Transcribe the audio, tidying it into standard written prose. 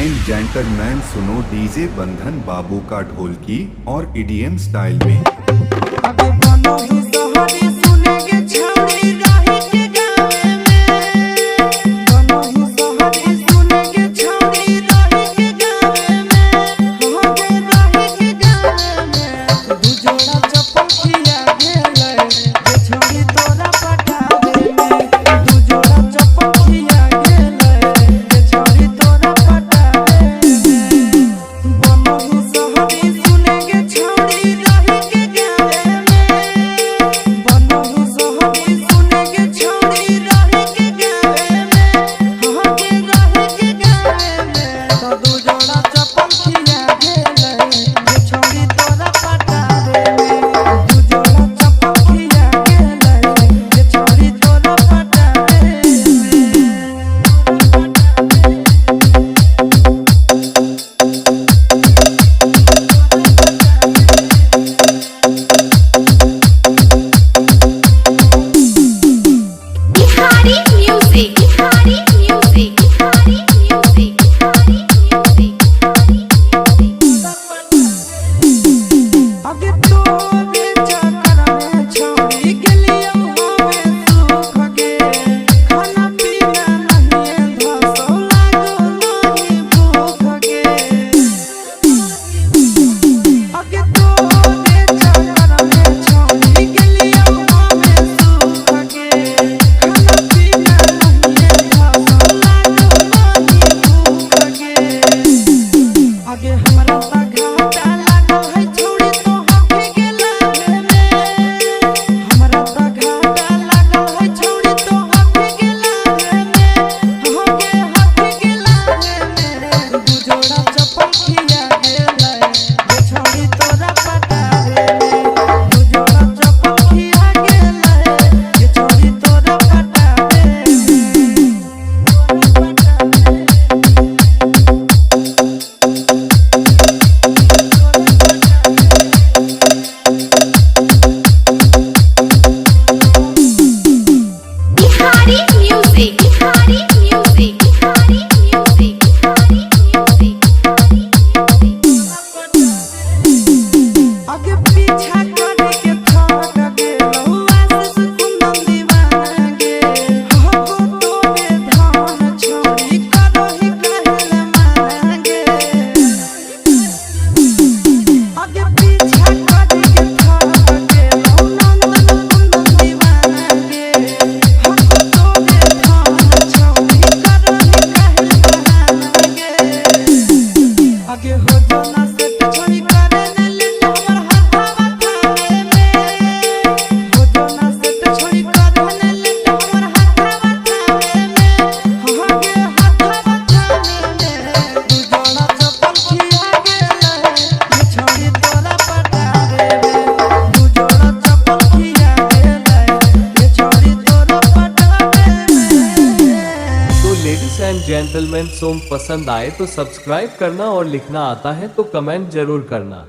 And gentleman, सुनो DJ बंधन बाबू का ढोलकी और ईडीएम स्टाइल में। अबे बनो ही सहारी सुनेगे छाड़ी राही के गावे में, बनो ही सहारी सुनेगे छाड़ी राही के गावे में, हो गे राही के गावे में। दू जोड़ा चप्पल खिया गेलै जे छोड़ी तोरा पटावे में, दू जोड़ा चप्पल खिया गेलै जे छोड़ी तोरा पटावे में। बनो ही सहारी सुनेगे छाड़ी राही के गावे में, बनो ही सहारी सुनेगे छाड़ी राही के गावे में, हो गे राही के गावे में। तो दू जोड़ा चप्पल खिया गेलै जे छोड़ी तोरा पटावे में, दू जोड़ा चप्पल खिया गेलै जे छोड़ी तोरा पटावे में। Bihari music, Bihari music, Bihari music, Bihari music, Bihari music. आगे तोरे चक्कर में छोड़ी गेलियौ हवे सुख गे, खाना पीना नहीं धसौ लागो नहीं भूख गे। आगे तोरे चक्कर में छोड़ी गेलियौ हवे सुख गे, खाना पीना नहीं धसौ लागो नहीं भूख गे। आगे हमरा ता घाटा लागल है छोड़ी तो हके गेला में, हमरा ता घाटा लागल है छोड़ी तो हके गेला में, हके हके गेला में। दू जोड़ा चप्पल खिया गेलै जे छोड़ी तोरा पटावे में, दू जोड़ा चप्पल खिया गेलै जे छोड़ी तोरा पटावे में। Bihari music, Bihari music, Bihari music, Bihari music, Bihari music. आगे पीछा करे के थक गेलौ आशीष कुंदन दीवाना गे, हको तोरे धान छोड़ी करही कहल माना गे। आगे पीछा करे के थक गेलौ नंदन कुंदन दीवाना गे, हको तोरे धान छोड़ी करही कहल माना गे। आगे हो जाना सेट छोड़ी करे न लेट हमर हाथवा थामे में, हो जाना सेट छोड़ी करे न लेट हमर हाथवा थामे में, हो गे हाथवा थामे में। दू जोड़ा चप्पल खिया गेलै जे छोड़ी तोरा पटावे में, दू जोड़ा चप्पल खिया गेलै जे छोड़ी तोरा पटावे में। तो लेडीज एंड जेंटलमैन, सॉन्ग पसंद आए तो सब्सक्राइब करना और लिखना आता है तो कमेंट जरूर करना।